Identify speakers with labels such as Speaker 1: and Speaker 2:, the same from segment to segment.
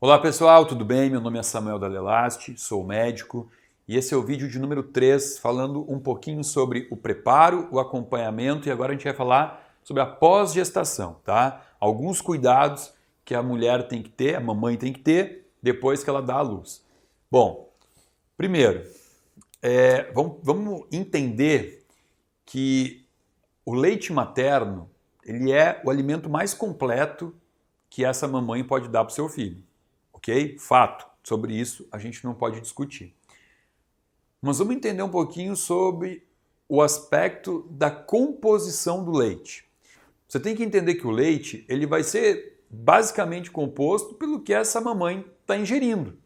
Speaker 1: Olá pessoal, tudo bem? Meu nome é Samuel Dall'Elaste, sou médico e esse é o vídeo de número 3 falando um pouquinho sobre o preparo, o acompanhamento e agora a gente vai falar sobre a pós-gestação, tá? Alguns cuidados que a mulher tem que ter, a mamãe tem que ter depois que ela dá à luz. Bom, primeiro, vamos entender que o leite materno ele é o alimento mais completo que essa mamãe pode dar para o seu filho. Ok? Fato. Sobre isso a gente não pode discutir. Mas vamos entender um pouquinho sobre o aspecto da composição do leite. Você tem que entender que o leite ele vai ser basicamente composto pelo que essa mamãe está ingerindo.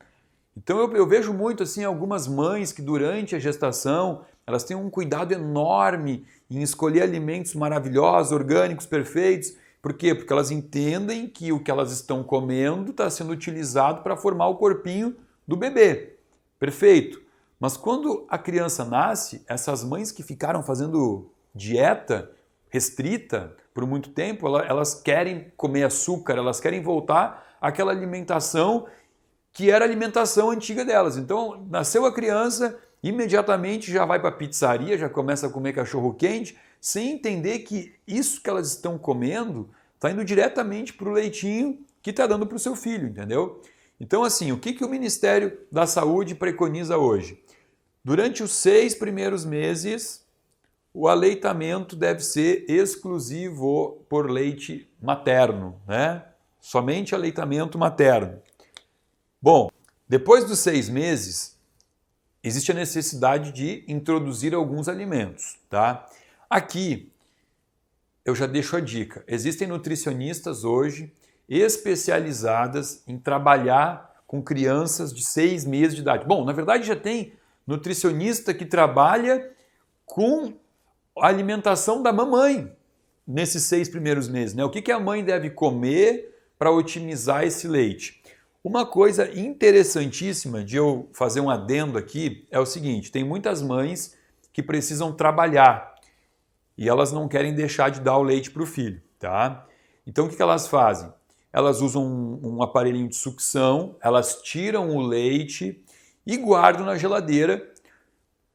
Speaker 1: Então eu vejo muito assim algumas mães que durante a gestação elas têm um cuidado enorme em escolher alimentos maravilhosos, orgânicos, perfeitos. Por quê? Porque elas entendem que o que elas estão comendo está sendo utilizado para formar o corpinho do bebê. Perfeito. Mas quando a criança nasce, essas mães que ficaram fazendo dieta restrita por muito tempo, elas querem comer açúcar, elas querem voltar àquela alimentação que era a alimentação antiga delas. Então, nasceu a criança, imediatamente já vai para a pizzaria, já começa a comer cachorro-quente, sem entender que isso que elas estão comendo está indo diretamente para o leitinho que está dando para o seu filho, entendeu? Então, assim, o que o Ministério da Saúde preconiza hoje? Durante os 6 primeiros meses, o aleitamento deve ser exclusivo por leite materno, né? Somente aleitamento materno. Bom, depois dos 6 meses, existe a necessidade de introduzir alguns alimentos, tá? Aqui, eu já deixo a dica. Existem nutricionistas hoje especializadas em trabalhar com crianças de 6 meses de idade. Bom, na verdade já tem nutricionista que trabalha com a alimentação da mamãe nesses 6 primeiros meses, né? O que a mãe deve comer para otimizar esse leite? Uma coisa interessantíssima de eu fazer um adendo aqui é o seguinte, tem muitas mães que precisam trabalhar e elas não querem deixar de dar o leite para o filho, tá? Então o que elas fazem? Elas usam um aparelhinho de sucção, elas tiram o leite e guardam na geladeira.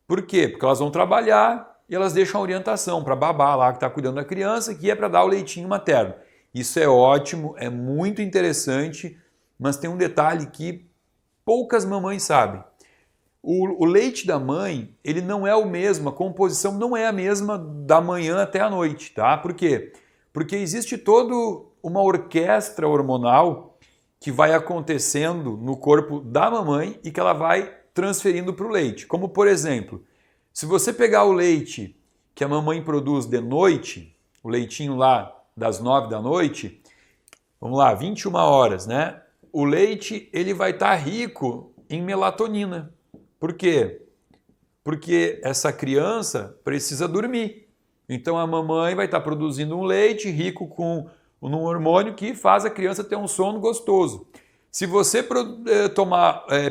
Speaker 1: Por quê? Porque elas vão trabalhar e elas deixam a orientação para a babá lá que está cuidando da criança, que é para dar o leitinho materno. Isso é ótimo, é muito interessante, mas tem um detalhe que poucas mamães sabem. O leite da mãe, ele não é o mesmo, a composição não é a mesma da manhã até a noite, tá? Por quê? Porque existe toda uma orquestra hormonal que vai acontecendo no corpo da mamãe e que ela vai transferindo para o leite. Como, por exemplo, se você pegar o leite que a mamãe produz de noite, o leitinho lá das 9 da noite, vamos lá, 21 horas, né? O leite ele vai estar rico em melatonina. Por quê? Porque essa criança precisa dormir. Então a mamãe vai estar produzindo um leite rico com um hormônio que faz a criança ter um sono gostoso. Se você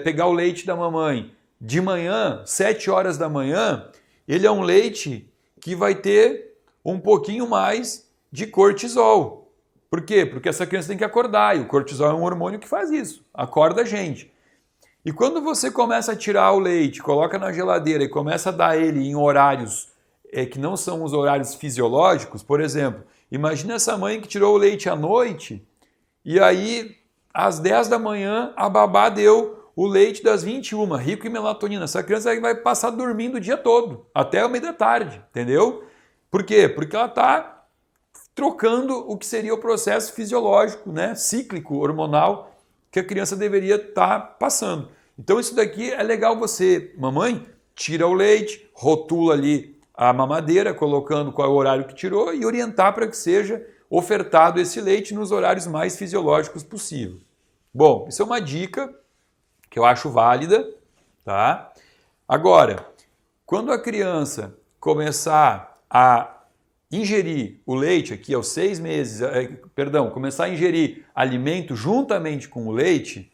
Speaker 1: pegar o leite da mamãe de manhã, 7 horas da manhã, ele é um leite que vai ter um pouquinho mais de cortisol. Por quê? Porque essa criança tem que acordar e o cortisol é um hormônio que faz isso, acorda a gente. E quando você começa a tirar o leite, coloca na geladeira e começa a dar ele em horários que não são os horários fisiológicos, por exemplo, imagina essa mãe que tirou o leite à noite e aí às 10 da manhã a babá deu o leite das 21, rico em melatonina. Essa criança vai passar dormindo o dia todo, até o meio da tarde, entendeu? Por quê? Porque ela está trocando o que seria o processo fisiológico, né, cíclico, hormonal, que a criança deveria estar passando. Então isso daqui é legal você, mamãe, tira o leite, rotula ali a mamadeira, colocando qual é o horário que tirou e orientar para que seja ofertado esse leite nos horários mais fisiológicos possível. Bom, isso é uma dica que eu acho válida, tá? Agora, quando a criança começar a ingerir o leite aqui aos 6 meses, começar a ingerir alimento juntamente com o leite,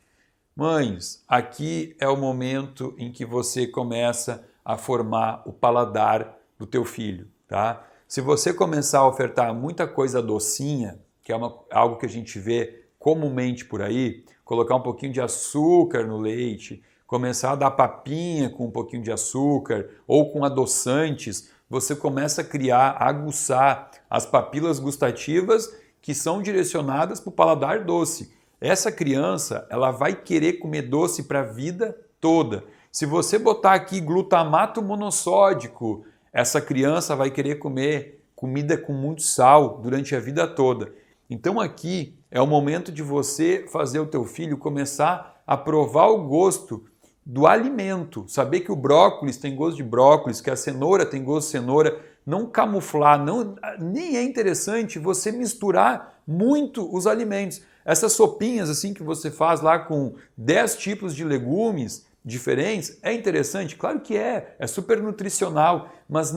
Speaker 1: mães, aqui é o momento em que você começa a formar o paladar do teu filho, tá? Se você começar a ofertar muita coisa docinha, que é algo que a gente vê comumente por aí, colocar um pouquinho de açúcar no leite, começar a dar papinha com um pouquinho de açúcar ou com adoçantes, você começa a criar, a aguçar as papilas gustativas que são direcionadas para o paladar doce. Essa criança, ela vai querer comer doce para a vida toda. Se você botar aqui glutamato monossódico, essa criança vai querer comer comida com muito sal durante a vida toda. Então aqui é o momento de você fazer o teu filho começar a provar o gosto do alimento, saber que o brócolis tem gosto de brócolis, que a cenoura tem gosto de cenoura, não camuflar, nem é interessante você misturar muito os alimentos. Essas sopinhas assim que você faz lá com 10 tipos de legumes diferentes, é interessante? Claro que é super nutricional, mas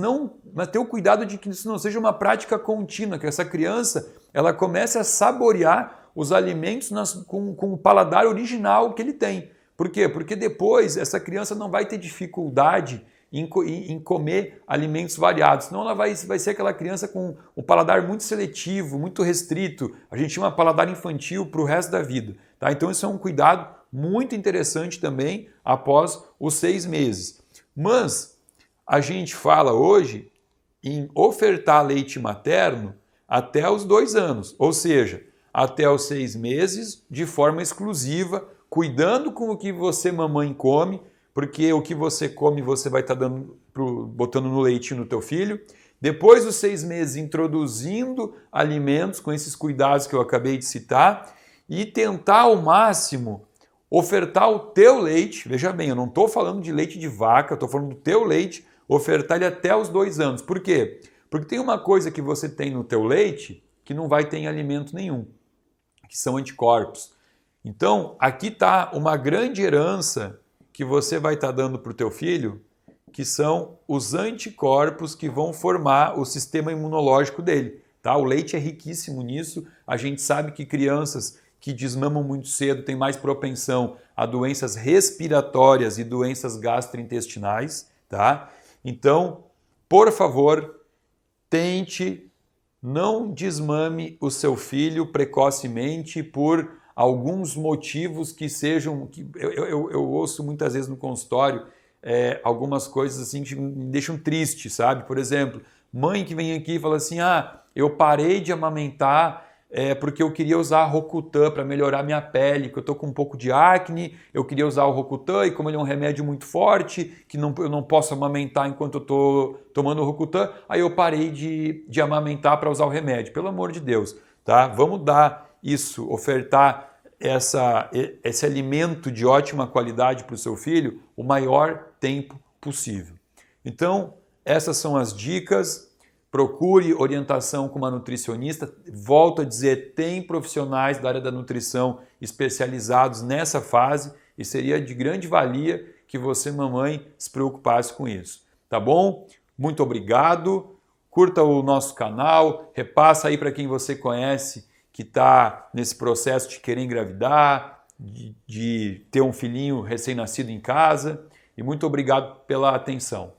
Speaker 1: ter o cuidado de que isso não seja uma prática contínua, que essa criança ela comece a saborear os alimentos com o paladar original que ele tem. Por quê? Porque depois essa criança não vai ter dificuldade em comer alimentos variados, senão ela vai ser aquela criança com o paladar muito seletivo, muito restrito. A gente chama paladar infantil para o resto da vida. Tá? Então isso é um cuidado muito interessante também após os 6 meses. Mas a gente fala hoje em ofertar leite materno até os 2 anos, ou seja, até os 6 meses de forma exclusiva, cuidando com o que você, mamãe, come, porque o que você come você vai estar botando no leitinho no teu filho. Depois dos 6 meses, introduzindo alimentos com esses cuidados que eu acabei de citar e tentar ao máximo ofertar o teu leite. Veja bem, eu não estou falando de leite de vaca, eu estou falando do teu leite, ofertar ele até os 2 anos. Por quê? Porque tem uma coisa que você tem no teu leite que não vai ter em alimento nenhum, que são anticorpos. Então, aqui está uma grande herança que você vai estar dando para o teu filho, que são os anticorpos que vão formar o sistema imunológico dele. Tá? O leite é riquíssimo nisso. A gente sabe que crianças que desmamam muito cedo têm mais propensão a doenças respiratórias e doenças gastrointestinais. Tá? Então, por favor, tente, não desmame o seu filho precocemente por alguns motivos que sejam... Eu ouço muitas vezes no consultório algumas coisas assim que me deixam triste, sabe? Por exemplo, mãe que vem aqui e fala assim, eu parei de amamentar porque eu queria usar Rocutan para melhorar minha pele, que eu estou com um pouco de acne, eu queria usar o Rocutan e como ele é um remédio muito forte, que eu não posso amamentar enquanto eu estou tomando o Rocutan, aí eu parei de amamentar para usar o remédio. Pelo amor de Deus, tá? Vamos dar isso, ofertar esse alimento de ótima qualidade para o seu filho o maior tempo possível. Então, essas são as dicas. Procure orientação com uma nutricionista. Volto a dizer, tem profissionais da área da nutrição especializados nessa fase e seria de grande valia que você, mamãe, se preocupasse com isso. Tá bom? Muito obrigado. Curta o nosso canal, repassa aí para quem você conhece que está nesse processo de querer engravidar, de ter um filhinho recém-nascido em casa. E muito obrigado pela atenção.